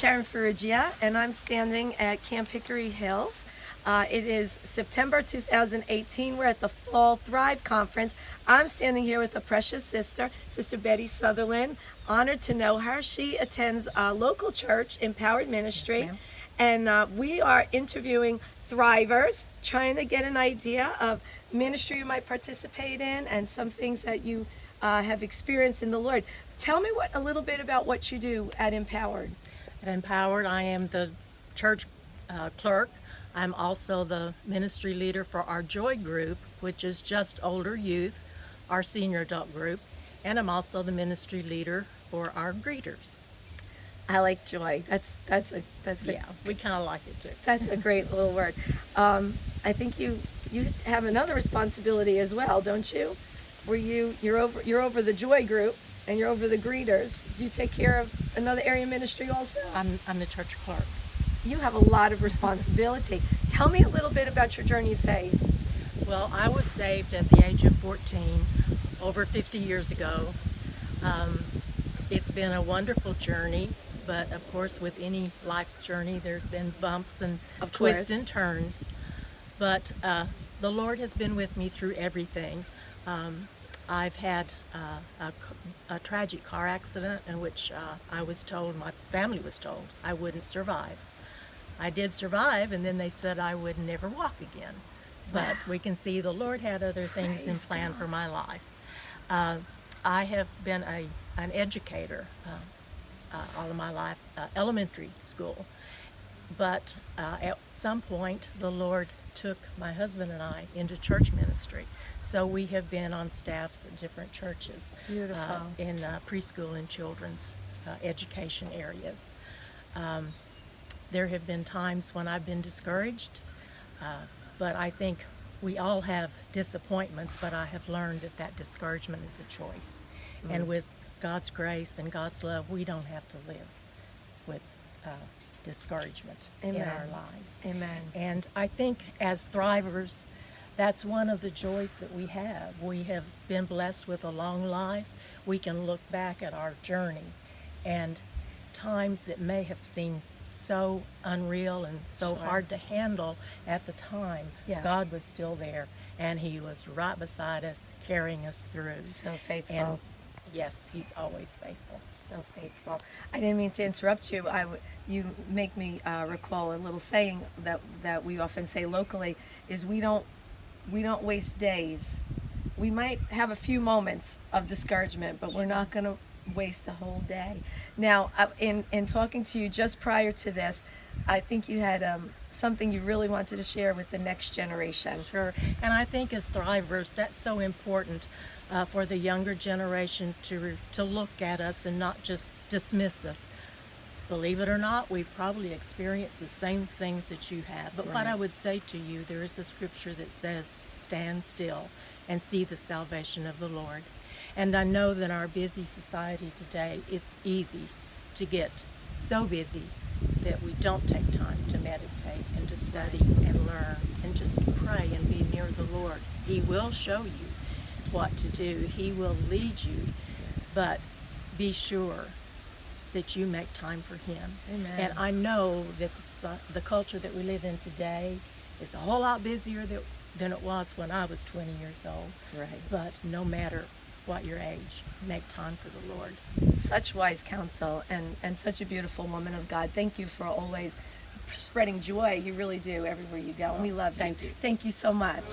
Sharon Ferrugia, and I'm standing at Camp Hickory Hills. It is September 2018. We're at the Fall Thrive Conference. I'm standing here with a precious sister, Sister Betty Southerland. Honored to know her. She attends a local church, Empowered Ministry, Yes, and we are interviewing thrivers, trying to get an idea of ministry you might participate in and some things that you have experienced in the Lord. Tell me a little bit about what you do at Empowered. At Empowered, I am the church clerk. I'm also the ministry leader for our Joy group, which is just older youth, our senior adult group, and I'm also the ministry leader for our greeters. I like Joy. That's Yeah, we kind of like it too. That's a great little word. I think you have another responsibility as well, don't you? Where you're over the Joy group and you're over the greeters. Do you take care of another area ministry also? I'm the church clerk. You have a lot of responsibility. Tell me a little bit about your journey of faith. Well, I was saved at the age of 14, over 50 years ago. It's been a wonderful journey, but of course with any life's journey there's been bumps and twists and turns. But the Lord has been with me through everything. I've had a tragic car accident in which I was told, my family was told, I wouldn't survive. I did survive, and then they said I would never walk again. But we can see the Lord had other things in plan for my life. I have been an educator all of my life, elementary school. But at some point, the Lord took my husband and I into church ministry. So we have been on staffs at different churches. Beautiful. In preschool and children's education areas. There have been times when I've been discouraged, but I think we all have disappointments, but I have learned that discouragement is a choice. And with God's grace and God's love, we don't have to live with discouragement in our lives. Amen. And I think as thrivers, that's one of the joys that we have. We have been blessed with a long life. We can look back at our journey and times that may have seemed so unreal and so hard to handle at the time. God was still there, and He was right beside us, carrying us through. So faithful. And yes, He's always faithful. So faithful. I didn't mean to interrupt you. You make me recall a little saying that we often say locally is we don't waste days. We might have a few moments of discouragement, but we're not going to waste a whole day. Now, in talking to you just prior to this, I think you had something you really wanted to share with the next generation. Sure. And I think as thrivers, that's so important for the younger generation to look at us and not just dismiss us. Believe it or not, we've probably experienced the same things that you have. But what I would say to you, there is a scripture that says, stand still and see the salvation of the Lord. And I know that in our busy society today, it's easy to get so busy that we don't take time to meditate and to study and learn and just pray and be near the Lord. He will show you what to do. He will lead you. But be sure that you make time for Him. Amen. And I know that the culture that we live in today is a whole lot busier than it was when I was 20 years old. Right. But no matter what your age, make time for the Lord. Such wise counsel and such a beautiful woman of God. Thank you for always spreading joy. You really do everywhere you go. And we love you. Thank you. Thank you so much.